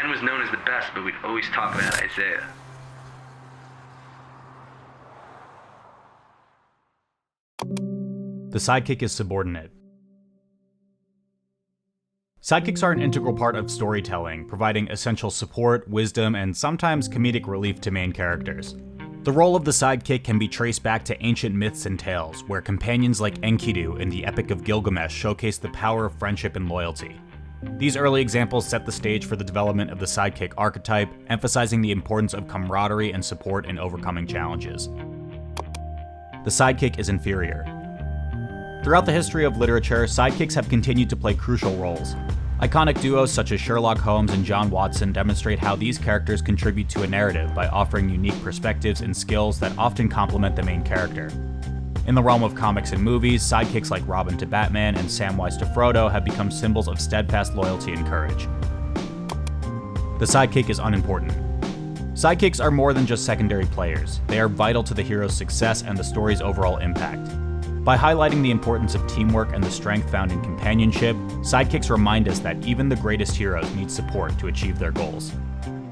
Ken was known as the best, but we'd always talk about Isai. The sidekick is subordinate. Sidekicks are an integral part of storytelling, providing essential support, wisdom, and sometimes comedic relief to main characters. The role of the sidekick can be traced back to ancient myths and tales, where companions like Enkidu in the Epic of Gilgamesh showcase the power of friendship and loyalty. These early examples set the stage for the development of the sidekick archetype, emphasizing the importance of camaraderie and support in overcoming challenges. The sidekick is inferior. Throughout the history of literature, sidekicks have continued to play crucial roles. Iconic duos such as Sherlock Holmes and John Watson demonstrate how these characters contribute to a narrative by offering unique perspectives and skills that often complement the main character. In the realm of comics and movies, sidekicks like Robin to Batman and Samwise to Frodo have become symbols of steadfast loyalty and courage. The sidekick is unimportant. Sidekicks are more than just secondary players. They are vital to the hero's success and the story's overall impact. By highlighting the importance of teamwork and the strength found in companionship, sidekicks remind us that even the greatest heroes need support to achieve their goals.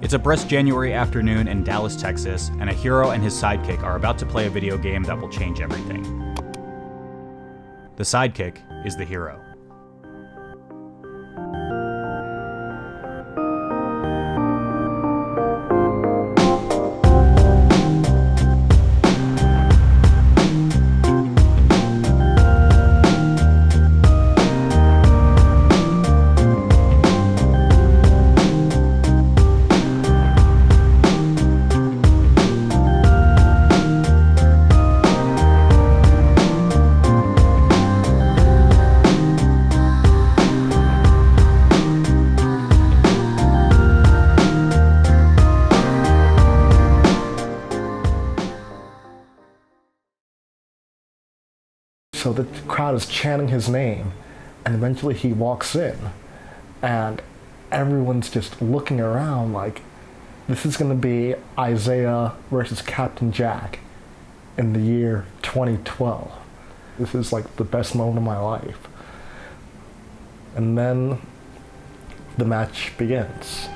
It's a brisk January afternoon in Dallas, Texas, and a hero and his sidekick are about to play a video game that will change everything. The sidekick is the hero. So the crowd is chanting his name, and eventually he walks in, and everyone's just looking around like, this is going to be Isai versus Captain Jack in the year 2012. This is like the best moment of my life. And then the match begins.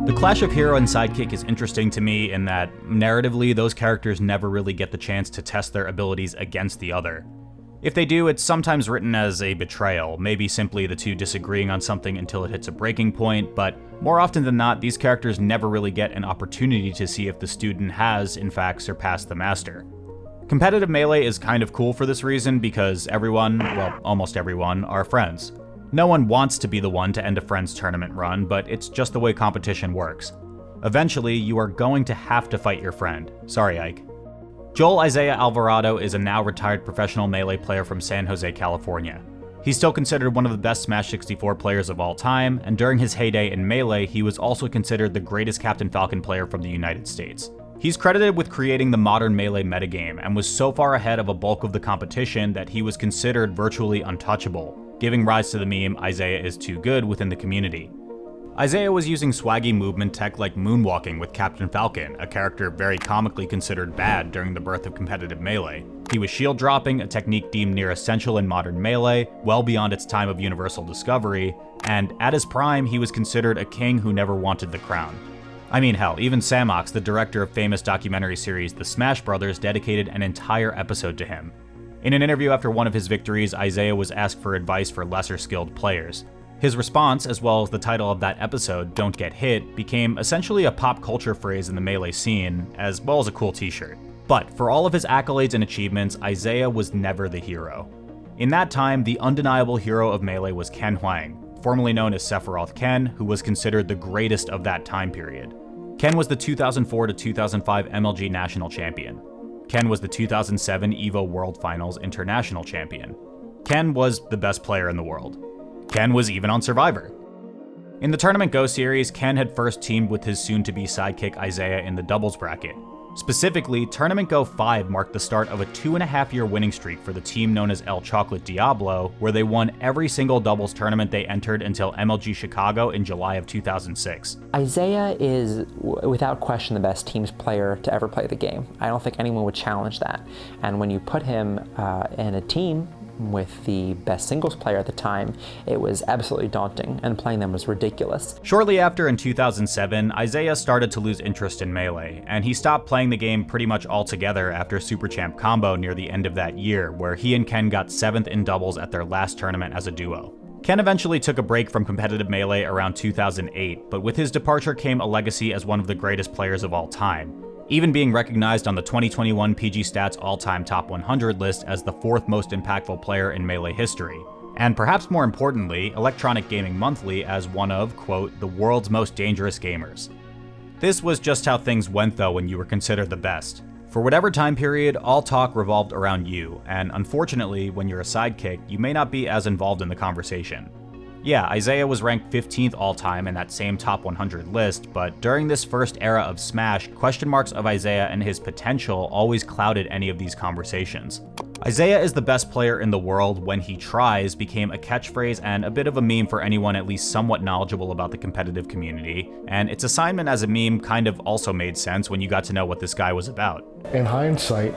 The clash of hero and sidekick is interesting to me in that, narratively, those characters never really get the chance to test their abilities against the other. If they do, it's sometimes written as a betrayal, maybe simply the two disagreeing on something until it hits a breaking point, but more often than not, these characters never really get an opportunity to see if the student has, in fact, surpassed the master. Competitive Melee is kind of cool for this reason because everyone, well, almost everyone, are friends. No one wants to be the one to end a friend's tournament run, but it's just the way competition works. Eventually, you are going to have to fight your friend. Sorry, Ike. Joel Isaiah Alvarado is a now retired professional Melee player from San Jose, California. He's still considered one of the best Smash 64 players of all time, and during his heyday in Melee, he was also considered the greatest Captain Falcon player from the United States. He's credited with creating the modern Melee metagame, and was so far ahead of a bulk of the competition that he was considered virtually untouchable, giving rise to the meme Isaiah is too good within the community. Isaiah was using swaggy movement tech like moonwalking with Captain Falcon, a character very comically considered bad during the birth of competitive Melee. He was shield dropping, a technique deemed near essential in modern Melee, well beyond its time of universal discovery, and at his prime he was considered a king who never wanted the crown. I mean hell, even Samox, the director of famous documentary series The Smash Brothers, dedicated an entire episode to him. In an interview after one of his victories, Isaiah was asked for advice for lesser skilled players. His response, as well as the title of that episode, Don't Get Hit, became essentially a pop culture phrase in the Melee scene, as well as a cool t-shirt. But for all of his accolades and achievements, Isaiah was never the hero. In that time, the undeniable hero of Melee was Ken Huang, formerly known as Sephiroth Ken, who was considered the greatest of that time period. Ken was the 2004 to 2005 MLG National Champion. Ken was the 2007 EVO World Finals International Champion. Ken was the best player in the world. Ken was even on Survivor. In the Tournament Go series, Ken had first teamed with his soon-to-be sidekick Isaiah in the doubles bracket. Specifically, Tournament Go 5 marked the start of a 2.5-year winning streak for the team known as El Chocolate Diablo, where they won every single doubles tournament they entered until MLG Chicago in July of 2006. Isai is, without question, the best teams player to ever play the game. I don't think anyone would challenge that. And when you put him in a team with the best singles player at the time, it was absolutely daunting, and playing them was ridiculous. Shortly after, in 2007, Isai started to lose interest in Melee, and he stopped playing the game pretty much altogether after Super Champ Combo near the end of that year, where he and Ken got 7th in doubles at their last tournament as a duo. Ken eventually took a break from competitive Melee around 2008, but with his departure came a legacy as one of the greatest players of all time, even being recognized on the 2021 PG Stats all-time top 100 list as the 4th most impactful player in Melee history, and perhaps more importantly, Electronic Gaming Monthly as one of, quote, the world's most dangerous gamers. This was just how things went though when you were considered the best. For whatever time period, all talk revolved around you, and unfortunately, when you're a sidekick, you may not be as involved in the conversation. Yeah, Isai was ranked 15th all-time in that same top 100 list, but during this first era of Smash, question marks of Isai and his potential always clouded any of these conversations. Isai is the best player in the world when he tries became a catchphrase and a bit of a meme for anyone at least somewhat knowledgeable about the competitive community, and its assignment as a meme kind of also made sense when you got to know what this guy was about. In hindsight,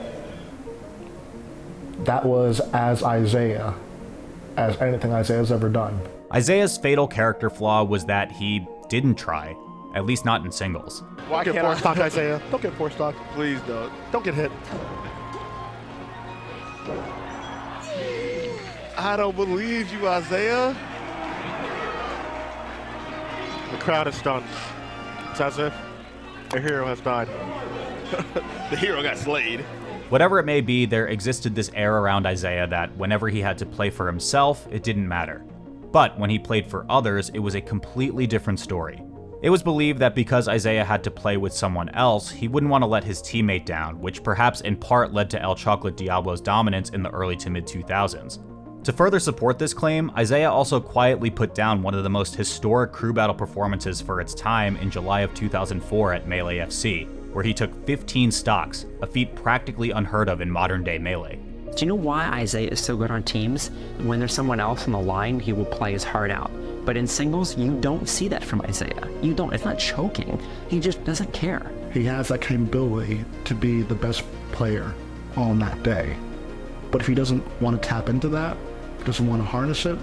that was as Isai as anything Isaiah's ever done. Isaiah's fatal character flaw was that he didn't try, at least not in singles. Why can't force stock, Isaiah? Don't get force stock. Please don't. Don't get hit. I don't believe you, Isaiah. The crowd is stunned. It's as if a hero has died. The hero got slayed. Whatever it may be, there existed this air around Isai that whenever he had to play for himself, it didn't matter. But when he played for others, it was a completely different story. It was believed that because Isai had to play with someone else, he wouldn't want to let his teammate down, which perhaps in part led to El Chocolate Diablo's dominance in the early to mid-2000s. To further support this claim, Isai also quietly put down one of the most historic crew battle performances for its time in July of 2004 at Melee FC, where he took 15 stocks, a feat practically unheard of in modern-day Melee. Do you know why Isai is so good on teams? When there's someone else on the line, he will play his heart out. But in singles, you don't see that from Isai. You don't. It's not choking. He just doesn't care. He has that capability to be the best player on that day. But if he doesn't want to tap into that, doesn't want to harness it,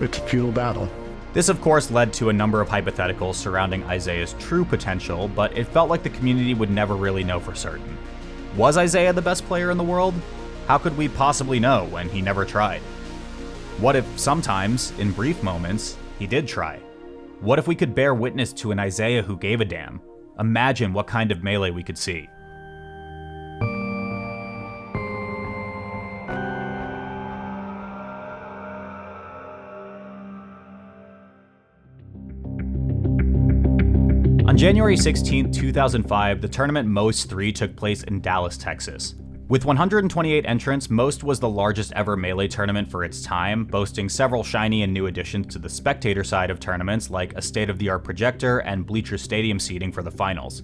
it's a futile battle. This of course led to a number of hypotheticals surrounding Isaiah's true potential, but it felt like the community would never really know for certain. Was Isai the best player in the world? How could we possibly know when he never tried? What if sometimes, in brief moments, he did try? What if we could bear witness to an Isai who gave a damn? Imagine what kind of Melee we could see. On January 16, 2005, the tournament Most 3 took place in Dallas, Texas. With 128 entrants, Most was the largest ever Melee tournament for its time, boasting several shiny and new additions to the spectator side of tournaments like a state-of-the-art projector and bleacher stadium seating for the finals.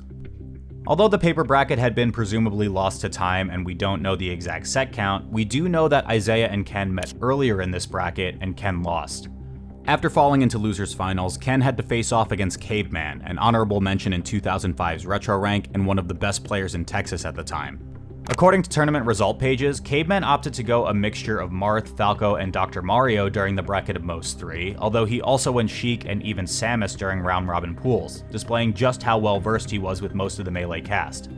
Although the paper bracket had been presumably lost to time and we don't know the exact set count, we do know that Isai and Ken met earlier in this bracket and Ken lost. After falling into losers finals, Ken had to face off against Caveman, an honorable mention in 2005's Retro Rank and one of the best players in Texas at the time. According to tournament result pages, Caveman opted to go a mixture of Marth, Falco, and Dr. Mario during the bracket of Most 3, although he also went Sheik and even Samus during round-robin pools, displaying just how well-versed he was with most of the Melee cast.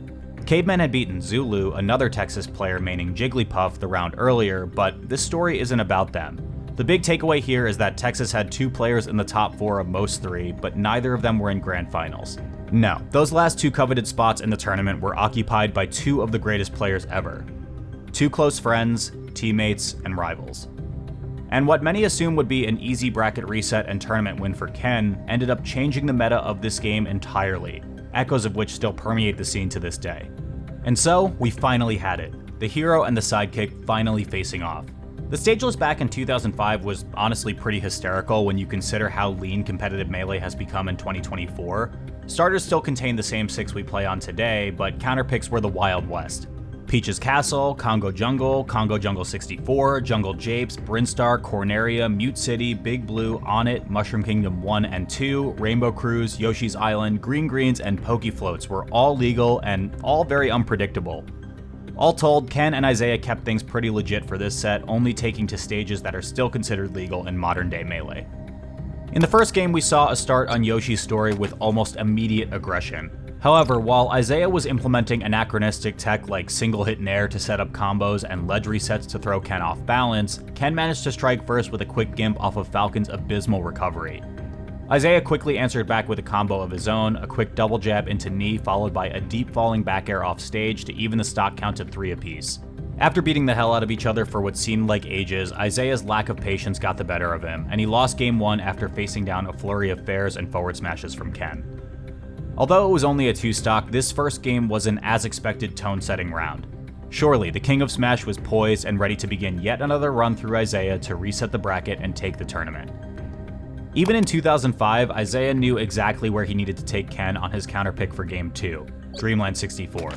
Caveman had beaten Zulu, another Texas player maining Jigglypuff, the round earlier, but this story isn't about them. The big takeaway here is that Texas had 2 players in the top 4 of Most 3, but neither of them were in grand finals. No, those last 2 coveted spots in the tournament were occupied by 2 of the greatest players ever. 2 close friends, teammates, and rivals. And what many assume would be an easy bracket reset and tournament win for Ken ended up changing the meta of this game entirely, echoes of which still permeate the scene to this day. And so, we finally had it. The hero and the sidekick finally facing off. The stage list back in 2005 was honestly pretty hysterical when you consider how lean competitive Melee has become in 2024. Starters still contain the same 6 we play on today, but counterpicks were the Wild West. Peach's Castle, Congo Jungle 64, Jungle Japes, Brinstar, Corneria, Mute City, Big Blue, Onnit, Mushroom Kingdom 1 and 2, Rainbow Cruise, Yoshi's Island, Green Greens, and Pokefloats were all legal and all very unpredictable. All told, Ken and Isaiah kept things pretty legit for this set, only taking to stages that are still considered legal in modern-day Melee. In the first game, we saw a start on Yoshi's story with almost immediate aggression. However, while Isaiah was implementing anachronistic tech like single-hit nair to set up combos and ledge resets to throw Ken off balance, Ken managed to strike first with a quick gimp off of Falcon's abysmal recovery. Isaiah quickly answered back with a combo of his own, a quick double jab into knee followed by a deep falling back air off stage to even the stock count to 3 apiece. After beating the hell out of each other for what seemed like ages, Isaiah's lack of patience got the better of him, and he lost game 1 after facing down a flurry of fairs and forward smashes from Ken. Although it was only a 2-stock, this first game was an as-expected tone-setting round. Surely, the King of Smash was poised and ready to begin yet another run through Isaiah to reset the bracket and take the tournament. Even in 2005, Isaiah knew exactly where he needed to take Ken on his counterpick for Game 2, Dreamland 64.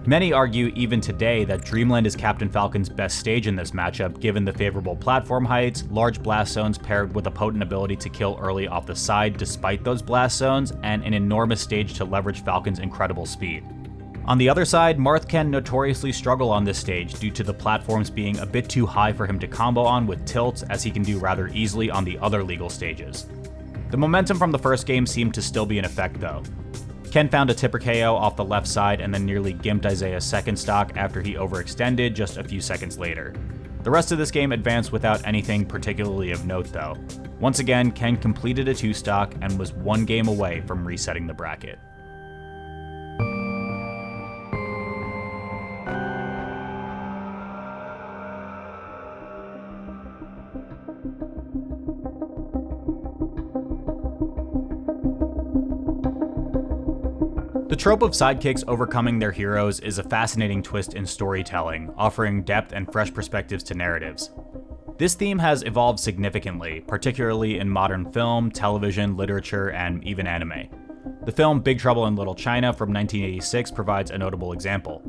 Many argue even today that Dreamland is Captain Falcon's best stage in this matchup given the favorable platform heights, large blast zones paired with a potent ability to kill early off the side despite those blast zones, and an enormous stage to leverage Falcon's incredible speed. On the other side, Marth can notoriously struggle on this stage due to the platforms being a bit too high for him to combo on with tilts, as he can do rather easily on the other legal stages. The momentum from the first game seemed to still be in effect though. Ken found a tipper KO off the left side and then nearly gimped Isaiah's second stock after he overextended just a few seconds later. The rest of this game advanced without anything particularly of note though. Once again, Ken completed a 2-stock and was 1 game away from resetting the bracket. The trope of sidekicks overcoming their heroes is a fascinating twist in storytelling, offering depth and fresh perspectives to narratives. This theme has evolved significantly, particularly in modern film, television, literature, and even anime. The film Big Trouble in Little China from 1986 provides a notable example.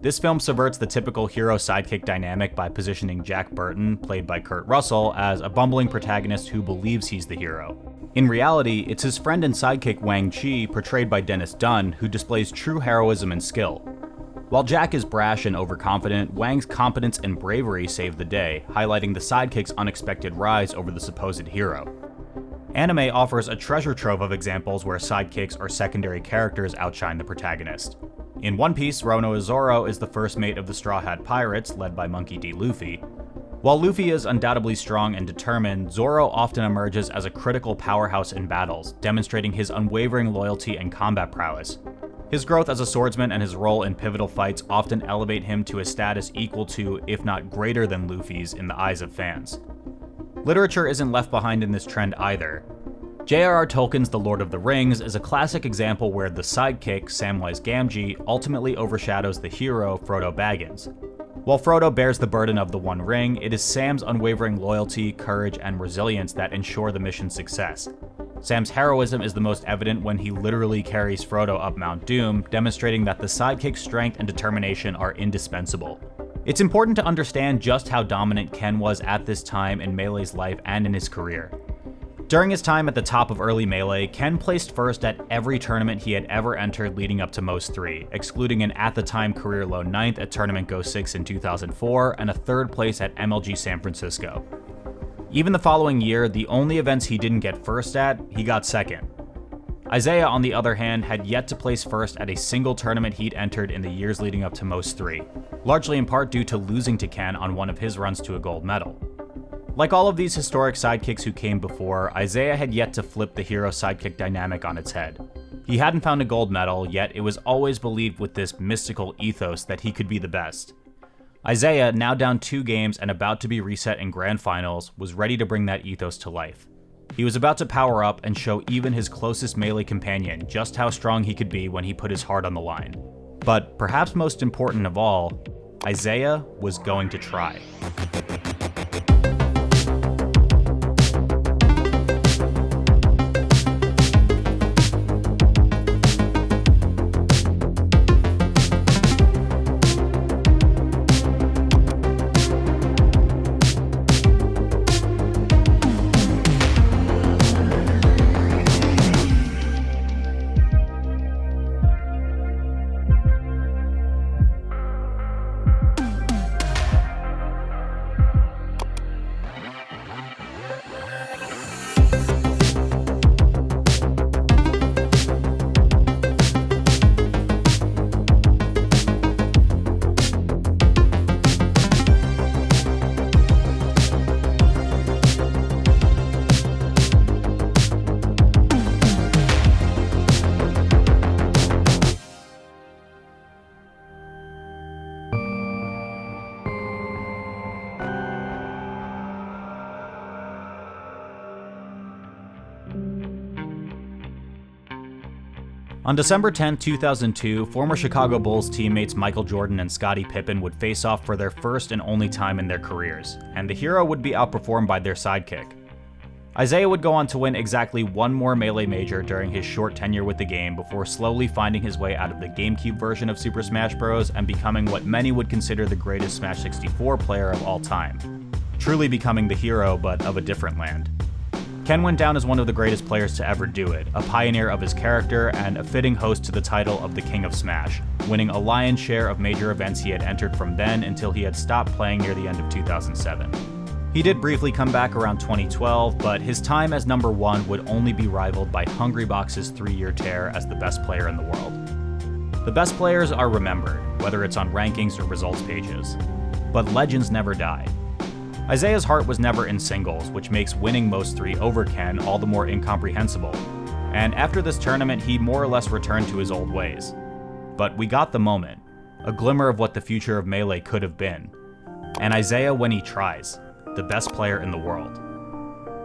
This film subverts the typical hero-sidekick dynamic by positioning Jack Burton, played by Kurt Russell, as a bumbling protagonist who believes he's the hero. In reality, it's his friend and sidekick Wang Chi, portrayed by Dennis Dunn, who displays true heroism and skill. While Jack is brash and overconfident, Wang's competence and bravery save the day, highlighting the sidekick's unexpected rise over the supposed hero. Anime offers a treasure trove of examples where sidekicks or secondary characters outshine the protagonist. In One Piece, Roronoa Zoro is the first mate of the Straw Hat Pirates, led by Monkey D. Luffy. While Luffy is undoubtedly strong and determined, Zoro often emerges as a critical powerhouse in battles, demonstrating his unwavering loyalty and combat prowess. His growth as a swordsman and his role in pivotal fights often elevate him to a status equal to, if not greater than Luffy's in the eyes of fans. Literature isn't left behind in this trend either. J.R.R. Tolkien's The Lord of the Rings is a classic example where the sidekick, Samwise Gamgee, ultimately overshadows the hero, Frodo Baggins. While Frodo bears the burden of the One Ring, it is Sam's unwavering loyalty, courage, and resilience that ensure the mission's success. Sam's heroism is the most evident when he literally carries Frodo up Mount Doom, demonstrating that the sidekick's strength and determination are indispensable. It's important to understand just how dominant Ken was at this time in Melee's life and in his career. During his time at the top of early Melee, Ken placed first at every tournament he had ever entered leading up to most 3, excluding an at-the-time career-low 9th at Tournament Go 6 in 2004 and a 3rd place at MLG San Francisco. Even the following year, the only events he didn't get first at, he got 2nd. Isaiah, on the other hand, had yet to place first at a single tournament he'd entered in the years leading up to most 3, largely in part due to losing to Ken on one of his runs to a gold medal. Like all of these historic sidekicks who came before, Isaiah had yet to flip the hero-sidekick dynamic on its head. He hadn't found a gold medal, yet it was always believed with this mystical ethos that he could be the best. Isaiah, now down 2 games and about to be reset in grand finals, was ready to bring that ethos to life. He was about to power up and show even his closest Melee companion just how strong he could be when he put his heart on the line. But perhaps most important of all, Isaiah was going to try. On December 10, 2002, former Chicago Bulls teammates Michael Jordan and Scottie Pippen would face off for their first and only time in their careers, and the hero would be outperformed by their sidekick. Isai would go on to win exactly one more Melee Major during his short tenure with the game before slowly finding his way out of the GameCube version of Super Smash Bros. And becoming what many would consider the greatest Smash 64 player of all time. Truly becoming the hero, but of a different land. Ken went down as one of the greatest players to ever do it, a pioneer of his character and a fitting host to the title of the King of Smash, winning a lion's share of major events he had entered from then until he had stopped playing near the end of 2007. He did briefly come back around 2012, but his time as number 1 would only be rivaled by Hungrybox's 3-year tear as the best player in the world. The best players are remembered, whether it's on rankings or results pages, but legends never die. Isaiah's heart was never in singles, which makes winning most 3 over Ken all the more incomprehensible, and after this tournament he more or less returned to his old ways. But we got the moment, a glimmer of what the future of Melee could have been, and Isaiah when he tries, the best player in the world.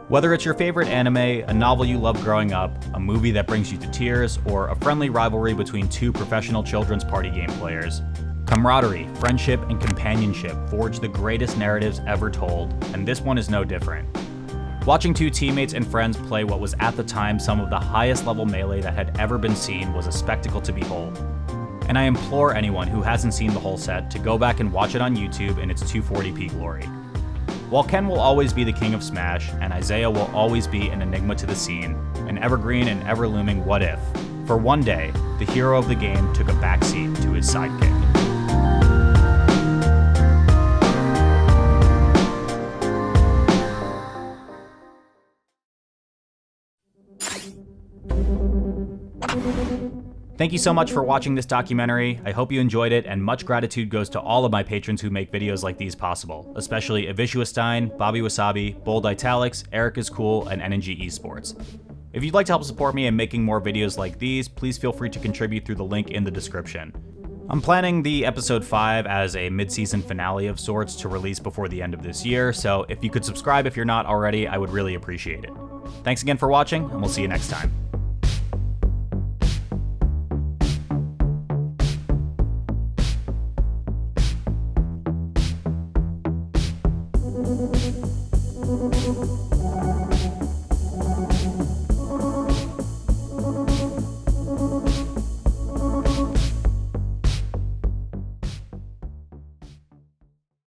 Whether it's your favorite anime, a novel you loved growing up, a movie that brings you to tears, or a friendly rivalry between 2 professional children's party game players, camaraderie, friendship, and companionship forge the greatest narratives ever told, and this one is no different. Watching 2 teammates and friends play what was at the time some of the highest level Melee that had ever been seen was a spectacle to behold. And I implore anyone who hasn't seen the whole set to go back and watch it on YouTube in its 240p glory. While Ken will always be the king of Smash, and Isaiah will always be an enigma to the scene, an evergreen and ever-looming what if, for one day, the hero of the game took a backseat to his sidekick. Thank you so much for watching this documentary. I hope you enjoyed it, and much gratitude goes to all of my patrons who make videos like these possible, especially Avisuastein, Bobby Wasabi, Bold Italics, Eric is Cool, and NNG Esports. If you'd like to help support me in making more videos like these, please feel free to contribute through the link in the description. I'm planning the episode 5 as a mid-season finale of sorts to release before the end of this year, so if you could subscribe if you're not already, I would really appreciate it. Thanks again for watching, and we'll see you next time.